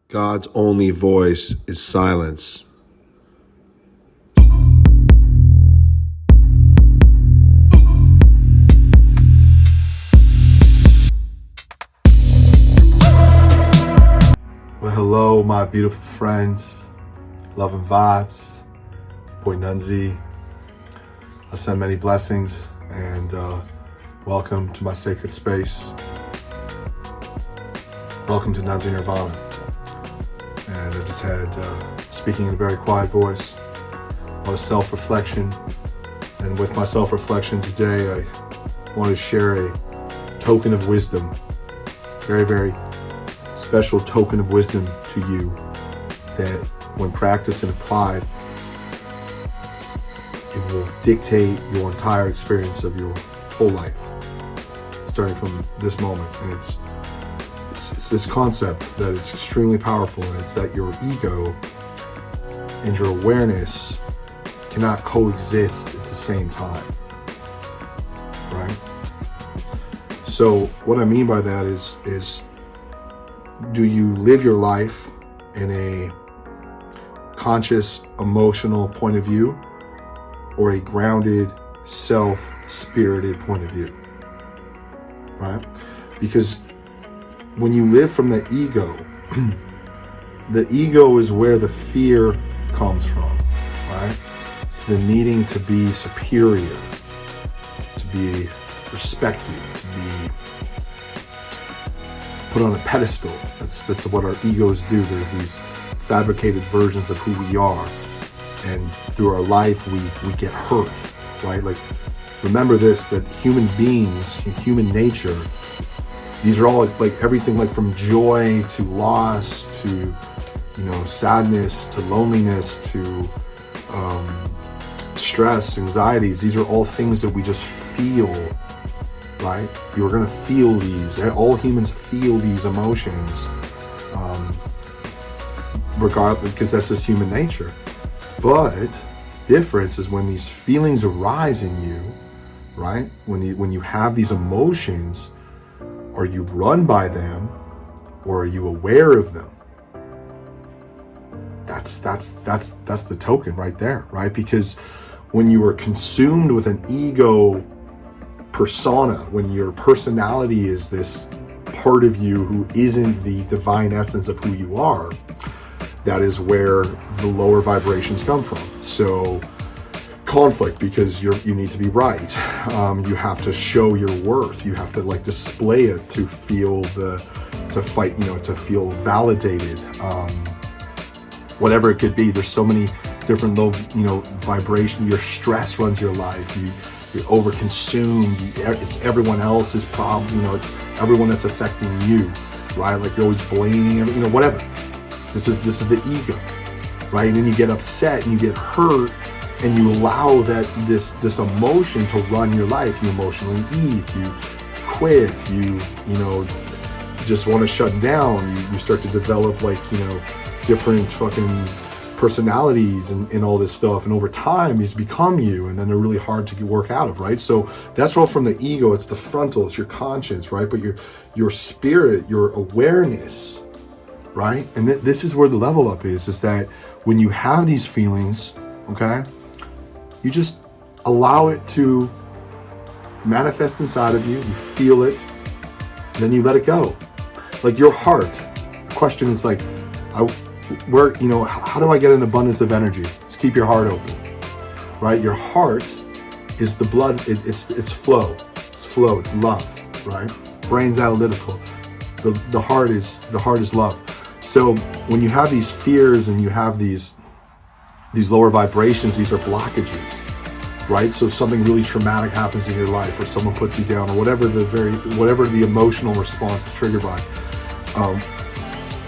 God's only voice is silence. Well, hello, my beautiful friends, love and vibes, boy Nunzziii. I send many blessings and welcome to my sacred space. Welcome to Nunzziii Nirvana. And I just had, speaking in a very quiet voice, a lot of self-reflection. And with my self-reflection today, I want to share a token of wisdom, very, very special token of wisdom to you that when practiced and applied, it will dictate your entire experience of your whole life, starting from this moment. And it's this concept that it's extremely powerful, and it's that your ego and your awareness cannot coexist at the same time, right? So what I mean by that is do you live your life in a conscious, emotional point of view or a grounded, self-spirited point of view, right? Because when you live from the ego is where the fear comes from, right? It's the needing to be superior, to be respected, to be put on a pedestal. That's what our egos do. They're these fabricated versions of who we are. And through our life, we get hurt, right? Like, remember this, that human beings, human nature, these are all like everything, like from joy to loss to, sadness to loneliness to stress, anxieties. These are all things that we just feel, right? You're going to feel these. All humans feel these emotions, regardless, because that's just human nature. But the difference is when these feelings arise in you, right? When you have these emotions, are you run by them, or are you aware of them? That's the token right there, right? Because when you are consumed with an ego persona, when your personality is this part of you who isn't the divine essence of who you are, that is where the lower vibrations come from. So conflict, because you need to be right. You have to show your worth. You have to display it to feel to feel validated. Whatever it could be. There's so many different low, vibration. Your stress runs your life. You're overconsumed. It's everyone else's problem. It's everyone that's affecting you, right? Like you're always blaming, whatever. This is the ego, right? And then you get upset and you get hurt, and you allow this emotion to run your life. You emotionally eat, you quit, you just want to shut down. You start to develop different fucking personalities and all this stuff. And over time, these become you, and then they're really hard to work out of, right? So that's all from the ego. It's the frontal, it's your conscience, right? But your spirit, your awareness, right? And this is where the level up is that when you have these feelings, okay, you just allow it to manifest inside of you. You feel it, and then you let it go. Like your heart. The question is how do I get an abundance of energy? Just keep your heart open, right? Your heart is the blood. It's flow. It's flow. It's love, right? Brain's analytical. The heart is love. So when you have these fears and you have these lower vibrations, these are blockages, right? So something really traumatic happens in your life, or someone puts you down, or whatever the emotional response is triggered by.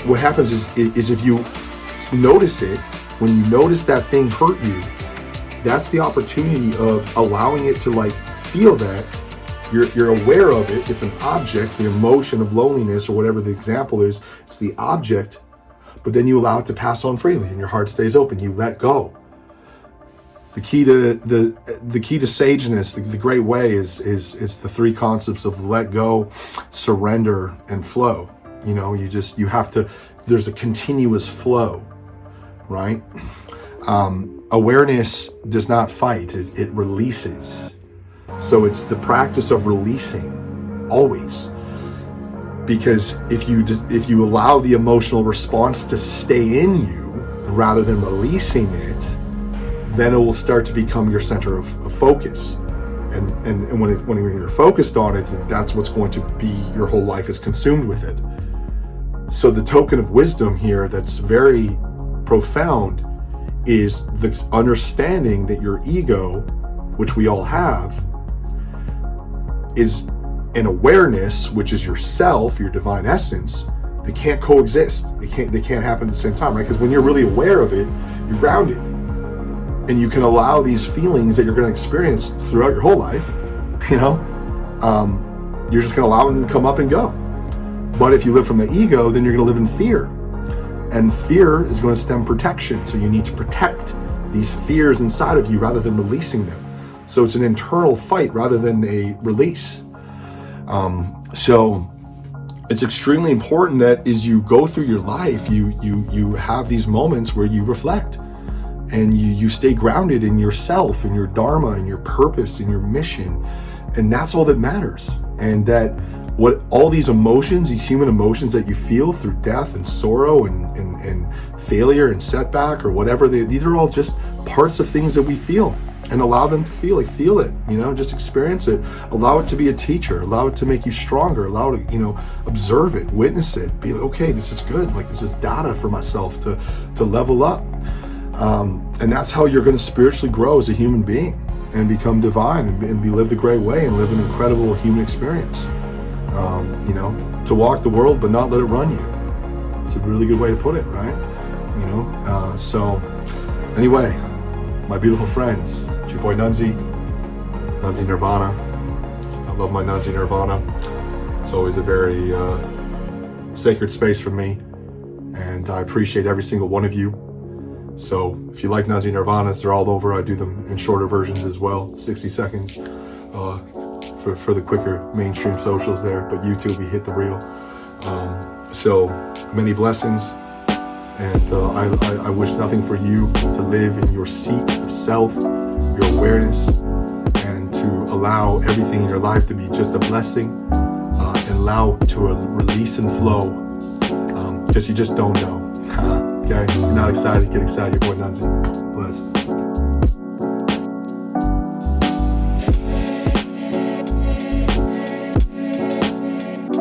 What happens is if you notice it, when you notice that thing hurt you, that's the opportunity of allowing it to feel that. You're aware of it. It's an object, the emotion of loneliness or whatever the example is. It's the object, but then you allow it to pass on freely, and your heart stays open. You let go. The key to sageness, the great way is the three concepts of let go, surrender, and flow. You have to there's a continuous flow, right? Awareness does not fight, it releases. So it's the practice of releasing always. Because if you allow the emotional response to stay in you rather than releasing it, then it will start to become your center of focus. And when you're focused on it, that's what's going to be, your whole life is consumed with it. So the token of wisdom here that's very profound is the understanding that your ego, which we all have, is an awareness, which is yourself, your divine essence. They can't coexist. They can't happen at the same time, right? Because when you're really aware of it, you're grounded. And you can allow these feelings that you're going to experience throughout your whole life, you're just going to allow them to come up and go. But if you live from the ego, then you're going to live in fear. And fear is going to stem protection. So you need to protect these fears inside of you rather than releasing them. So it's an internal fight rather than a release. So it's extremely important that as you go through your life, you have these moments where you reflect. And you stay grounded in yourself, in your dharma, in your purpose, in your mission. And that's all that matters. And that what all these emotions, these human emotions that you feel through death and sorrow and failure and setback or whatever, these are all just parts of things that we feel. And allow them to feel it, just experience it. Allow it to be a teacher. Allow it to make you stronger. Allow it to, observe it, witness it. Be like, okay, this is good. Like, this is data for myself to level up. And that's how you're going to spiritually grow as a human being and become divine and be lived the great way and live an incredible human experience. To walk the world but not let it run you. It's a really good way to put it, right? So anyway, my beautiful friends, it's your boy Nunzziii Nirvana. I love my Nunzziii Nirvana. It's always a very sacred space for me, and I appreciate every single one of you. So if you like Nunzziii Nirvanas, they're all over. I do them in shorter versions as well, 60 seconds for the quicker mainstream socials there. But YouTube, we hit the reel. So many blessings. And I wish nothing for you to live in your seat of self, your awareness, and to allow everything in your life to be just a blessing, and allow to release and flow, because you just don't know. Okay, if you're not excited, get excited. Your boy Nunzziii. Bless.